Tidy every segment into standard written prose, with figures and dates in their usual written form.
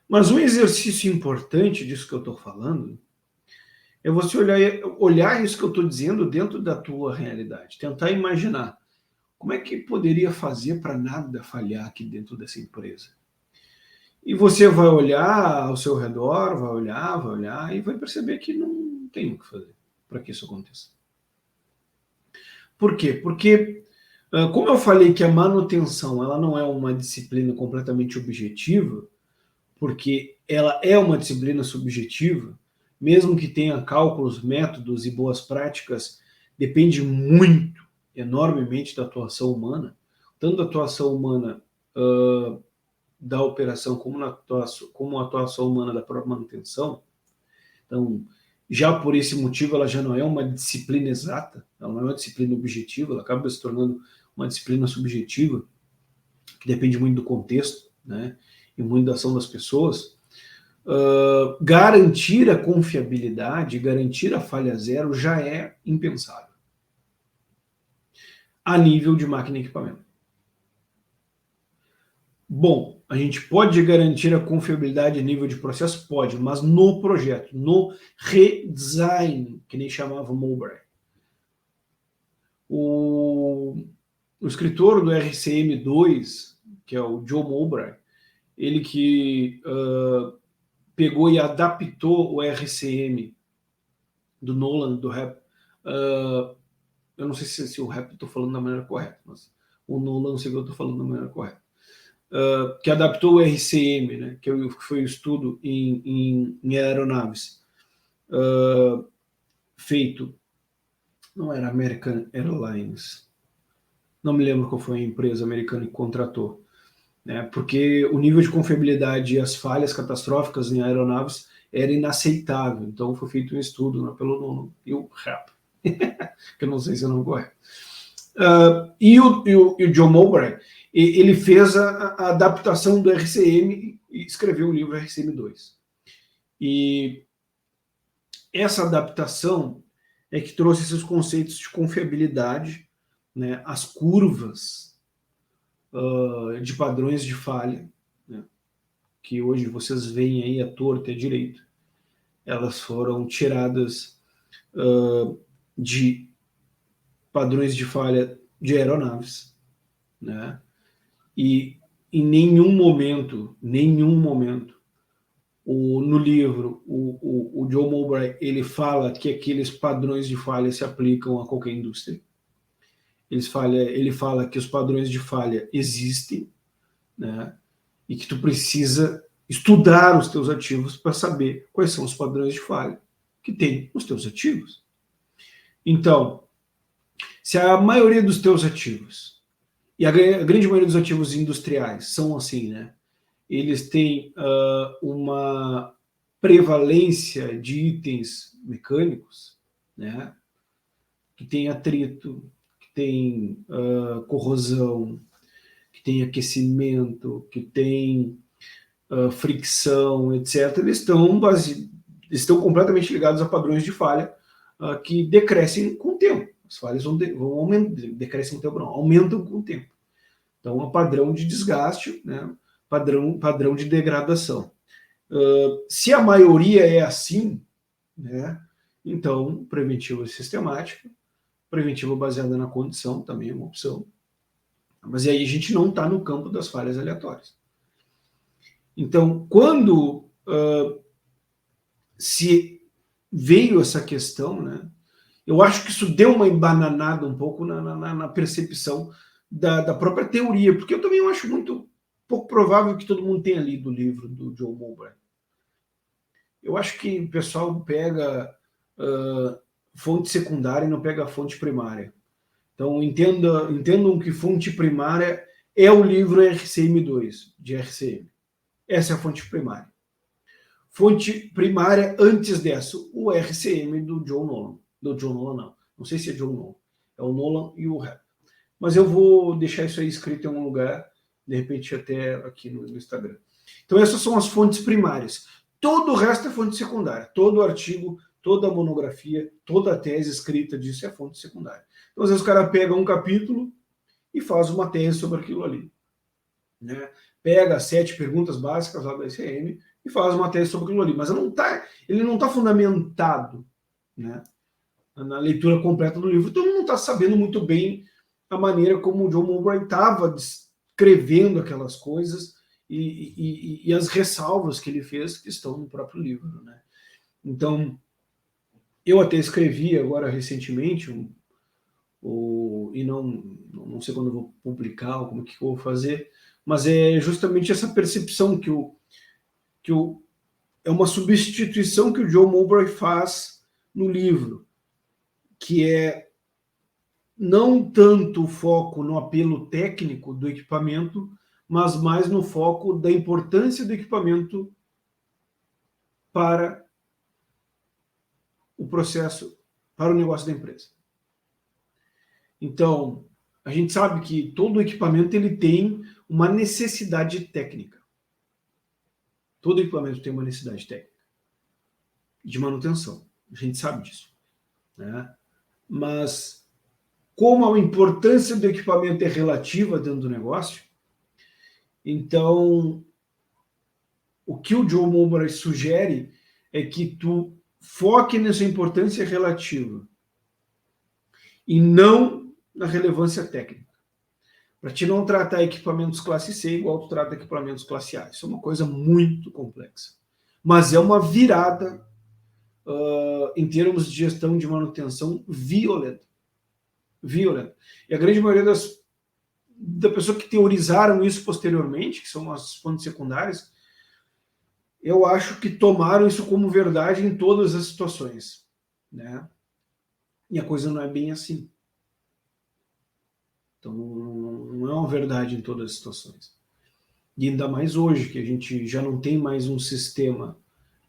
Mas um exercício importante disso que eu estou falando é você olhar isso que eu estou dizendo dentro da tua realidade, tentar imaginar como é que poderia fazer para nada falhar aqui dentro dessa empresa. E você vai olhar ao seu redor, vai olhar e vai perceber que não tem o que fazer para que isso aconteça. Por quê? Porque, como eu falei que a manutenção ela não é uma disciplina completamente objetiva, porque ela é uma disciplina subjetiva, mesmo que tenha cálculos, métodos e boas práticas, depende muito, enormemente da atuação humana, tanto da atuação humana da operação como a atuação humana da própria manutenção. Então, já por esse motivo, ela já não é uma disciplina exata, ela não é uma disciplina objetiva, ela acaba se tornando uma disciplina subjetiva, que depende muito do contexto, né, e muito da ação das pessoas. Garantir a confiabilidade, garantir a falha zero já é impensável a nível de máquina e equipamento. Bom, a gente pode garantir a confiabilidade a nível de processo? Pode, mas no projeto, no redesign, que nem chamava Mowbray. O escritor do RCM2, que é o Joe Mowbray, ele que pegou e adaptou o RCM do Nolan, do Rap. Eu não sei se o Rap estou falando da maneira correta, mas o Nolan, não sei se eu estou falando da maneira correta. Que adaptou o RCM, né, que foi o estudo em aeronaves, feito, não era American Airlines, não me lembro qual foi a empresa americana que contratou, né, porque o nível de confiabilidade e as falhas catastróficas em aeronaves era inaceitável, então foi feito um estudo, né, pelo Nolan e o RAP, que eu não sei se é o nome correto. E o John Mowbray, ele fez a adaptação do RCM e escreveu o livro RCM2. E essa adaptação é que trouxe esses conceitos de confiabilidade, né, as curvas de padrões de falha, né, que hoje vocês veem aí à torta e à direita, elas foram tiradas de padrões de falha de aeronaves, né? E em nenhum momento, no livro, o Joe Mowbray, ele fala que aqueles padrões de falha se aplicam a qualquer indústria. Ele fala que os padrões de falha existem, né? E que tu precisa estudar os teus ativos para saber quais são os padrões de falha que tem os teus ativos. Então, se a maioria dos teus ativos, e a grande maioria dos ativos industriais são assim, né? Eles têm uma prevalência de itens mecânicos, né? Que tem atrito, que tem corrosão, que tem aquecimento, que tem fricção, etc. Eles estão completamente ligados a padrões de falha que decrescem com o tempo. As falhas vão decrescem com o tempo, não, aumentam com o tempo. Então, é um padrão de desgaste, né? padrão de degradação. Se a maioria é assim, né? Então, preventiva sistemática, preventiva baseada na condição também é uma opção. Mas aí a gente não está no campo das falhas aleatórias. Então, quando se veio essa questão, né? Eu acho que isso deu uma embananada um pouco na percepção da própria teoria, porque eu também acho muito pouco provável que todo mundo tenha lido o livro do Joe Mowbray. Eu acho que o pessoal pega fonte secundária e não pega a fonte primária. Então, entendam que fonte primária é o livro RCM2, de RCM. Essa é a fonte primária. Fonte primária, antes dessa, o RCM do John Nolan. Do John Nolan, não sei se é John Nolan. É o Nolan e o Rap. Mas eu vou deixar isso aí escrito em algum lugar, de repente até aqui no Instagram. Então essas são as fontes primárias. Todo o resto é fonte secundária. Todo artigo, toda a monografia, toda a tese escrita disso é fonte secundária. Então às vezes o cara pega um capítulo e faz uma tese sobre aquilo ali, né? Pega 7 perguntas básicas lá do RCM e faz uma tese sobre aquilo ali, mas ele não tá fundamentado, né, na leitura completa do livro, então ele não está sabendo muito bem a maneira como o John Mowbray estava descrevendo aquelas coisas e as ressalvas que ele fez que estão no próprio livro, né? Então, eu até escrevi agora recentemente, e não sei quando eu vou publicar, ou como que eu vou fazer, mas é justamente essa percepção é uma substituição que o John Mowbray faz no livro, que é não tanto o foco no apelo técnico do equipamento, mas mais no foco da importância do equipamento para o processo, para o negócio da empresa. Então, a gente sabe que todo equipamento ele tem uma necessidade técnica. Todo equipamento tem uma necessidade técnica de manutenção. A gente sabe disso, né? Mas como a importância do equipamento é relativa dentro do negócio, então o que o John Mowbray sugere é que tu foque nessa importância relativa e não na relevância técnica. Para te não tratar equipamentos classe C igual tu trata equipamentos classe A. Isso é uma coisa muito complexa. Mas é uma virada em termos de gestão de manutenção violenta. E a grande maioria da pessoa que teorizaram isso posteriormente, que são as fontes secundárias, eu acho que tomaram isso como verdade em todas as situações, né? E a coisa não é bem assim. Então, não é uma verdade em todas as situações. E ainda mais hoje, que a gente já não tem mais um sistema,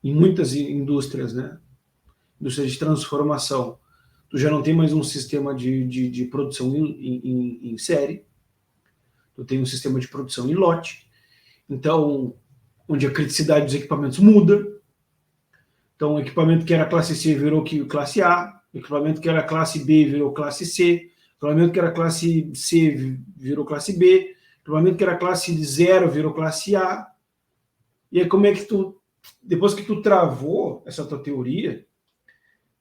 em muitas indústrias, né? Indústrias de transformação, tu já não tem mais um sistema de produção em série, tu tem um sistema de produção em lote, então, onde a criticidade dos equipamentos muda. Então, o equipamento que era classe C virou classe A, o equipamento que era classe B virou classe C, o equipamento que era classe C virou classe B, o equipamento que era classe 0 virou classe A. E aí como é que depois que tu travou essa tua teoria,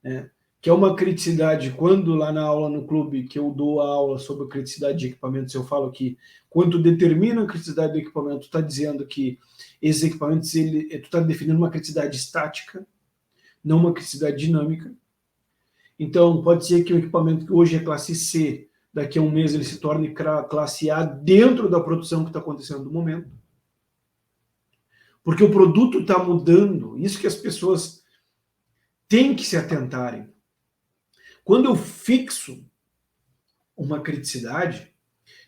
né, que é uma criticidade, quando lá na aula no clube que eu dou a aula sobre criticidade de equipamentos, eu falo que quando determina a criticidade do equipamento, tu está dizendo que esses equipamentos, tu está definindo uma criticidade estática, não uma criticidade dinâmica. Então, pode ser que o equipamento que hoje é classe C, daqui a um mês ele se torne classe A dentro da produção que está acontecendo no momento. Porque o produto está mudando, isso que as pessoas têm que se atentarem. Quando eu fixo uma criticidade,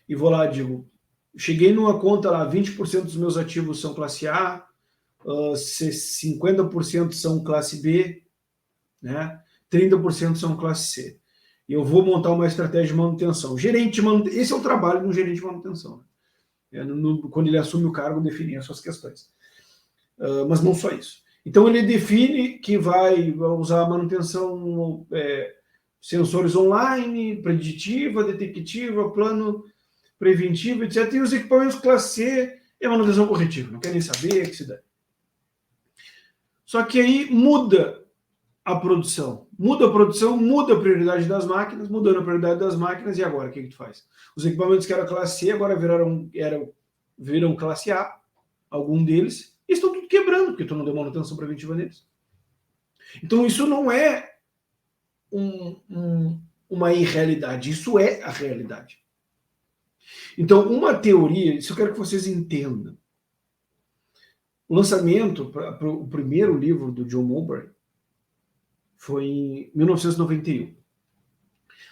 e vou lá e digo, cheguei numa conta lá, 20% dos meus ativos são classe A, 50% são classe B, né? 30% são classe C. E eu vou montar uma estratégia de manutenção. Esse é o trabalho do gerente de manutenção. Né? Quando ele assume o cargo, definir as suas questões. Mas não só isso. Então ele define que vai usar a manutenção, sensores online, preditiva, detectiva, plano preventivo, etc. E os equipamentos classe C é manutenção corretiva. Não quer nem saber, que se dá. Só que aí muda a produção. Muda a produção, muda a prioridade das máquinas, mudando a prioridade das máquinas, e agora o que tu faz? Os equipamentos que eram classe C agora viram classe A, algum deles, e estão tudo quebrando, porque tu não deu manutenção preventiva neles. Então isso não é uma irrealidade, isso é a realidade. Então, uma teoria, isso eu quero que vocês entendam. O lançamento para o primeiro livro do John Mowbray foi em 1991.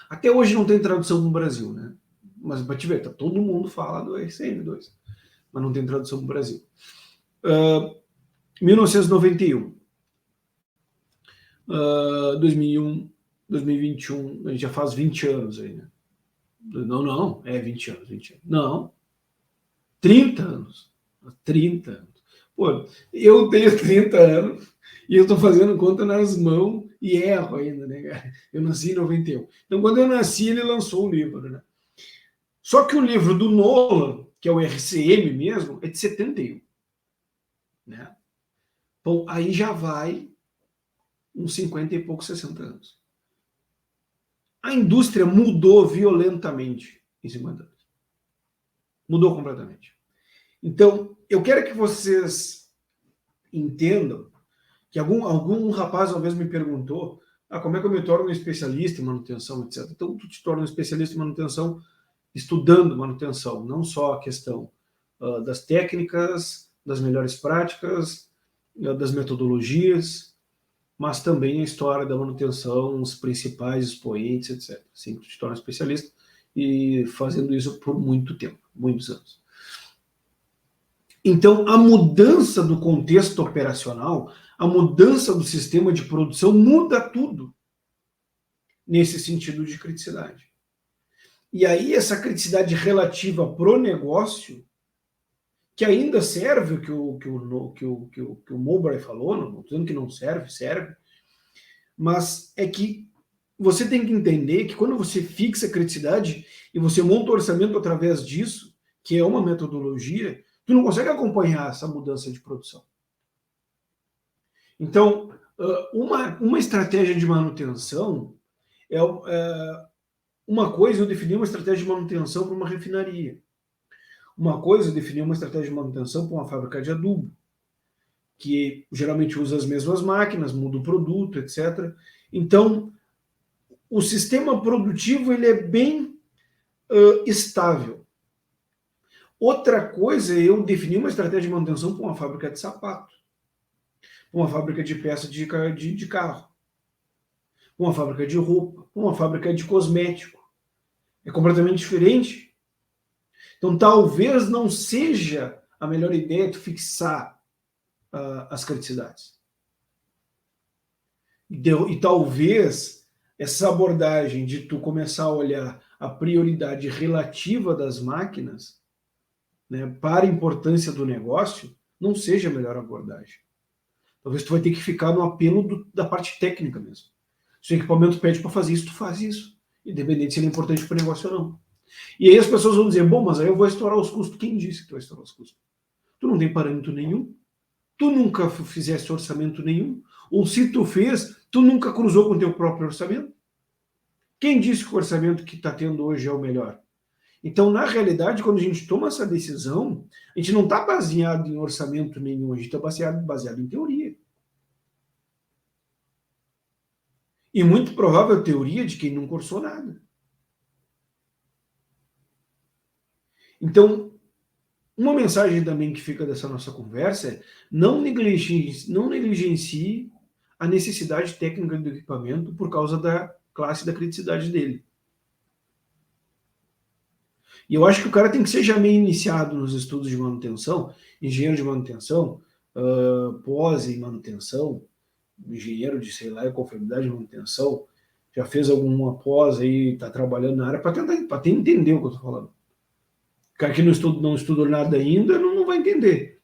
Até hoje não tem tradução no Brasil, né? Mas para te ver, todo mundo fala do RCM2, mas não tem tradução no Brasil. 1991. 2001, 2021, a gente já faz 20 anos aí, né? Não, 20 anos, 20 anos. Não, 30 anos. 30 anos. Pô, eu tenho 30 anos e eu estou fazendo conta nas mãos e erro ainda, né, cara? Eu nasci em 91. Então, quando eu nasci, ele lançou o livro, né? Só que o livro do Nolan, que é o RCM mesmo, é de 71. Né? Bom, aí já vai uns 50 e poucos, 60 anos. A indústria mudou violentamente em 50 anos. Mudou completamente. Então, eu quero que vocês entendam que algum rapaz uma vez me perguntou como é que eu me torno um especialista em manutenção, etc. Então, tu te torna um especialista em manutenção estudando manutenção, não só a questão das técnicas, das melhores práticas, das metodologias, mas também a história da manutenção, os principais expoentes, etc. Assim que tu te torna especialista e fazendo isso por muito tempo, muitos anos. Então, a mudança do contexto operacional, a mudança do sistema de produção muda tudo nesse sentido de criticidade. E aí, essa criticidade relativa para o negócio, que ainda serve o que o Mowbray falou, não estou dizendo que não serve, serve, mas é que você tem que entender que quando você fixa a criticidade e você monta o orçamento através disso, que é uma metodologia, tu não consegue acompanhar essa mudança de produção. Então, uma estratégia de manutenção é uma coisa, eu definir uma estratégia de manutenção para uma refinaria. Uma coisa, eu definir uma estratégia de manutenção para uma fábrica de adubo, que geralmente usa as mesmas máquinas, muda o produto, etc. Então, o sistema produtivo ele é bem estável. Outra coisa é eu definir uma estratégia de manutenção para uma fábrica de sapato, uma fábrica de peça de carro, uma fábrica de roupa, uma fábrica de cosmético. É completamente diferente. Então, talvez não seja a melhor ideia tu fixar as criticidades. E talvez essa abordagem de tu começar a olhar a prioridade relativa das máquinas, né, para a importância do negócio, não seja a melhor abordagem. Talvez tu vai ter que ficar no apelo da parte técnica mesmo. Se o equipamento pede para fazer isso, tu faz isso, independente se ele é importante para o negócio ou não. E aí as pessoas vão dizer, bom, mas aí eu vou estourar os custos. Quem disse que tu vai estourar os custos? Tu não tem parâmetro nenhum, tu nunca fizeste orçamento nenhum, ou se tu fez, tu nunca cruzou com o teu próprio orçamento. Quem disse que o orçamento que está tendo hoje é o melhor? Então, na realidade, quando a gente toma essa decisão, a gente não está baseado em orçamento nenhum, a gente está baseado em teoria. E muito provável teoria de quem não cursou nada. Então, uma mensagem também que fica dessa nossa conversa é não negligencie a necessidade técnica do equipamento por causa da classe da criticidade dele. E eu acho que o cara tem que ser já meio iniciado nos estudos de manutenção, engenheiro de manutenção, pós em manutenção, engenheiro de, sei lá, conformidade de manutenção, já fez alguma pós aí, está trabalhando na área, para tentar entender o que eu estou falando. O cara que não estudou nada ainda não vai entender.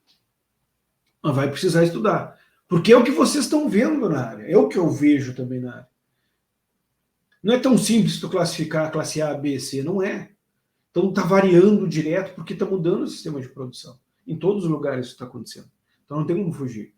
Mas vai precisar estudar. Porque é o que vocês estão vendo na área, é o que eu vejo também na área. Não é tão simples tu classificar a classe A, B, C, não é. Então está variando direto porque está mudando o sistema de produção. Em todos os lugares isso está acontecendo. Então não tem como fugir.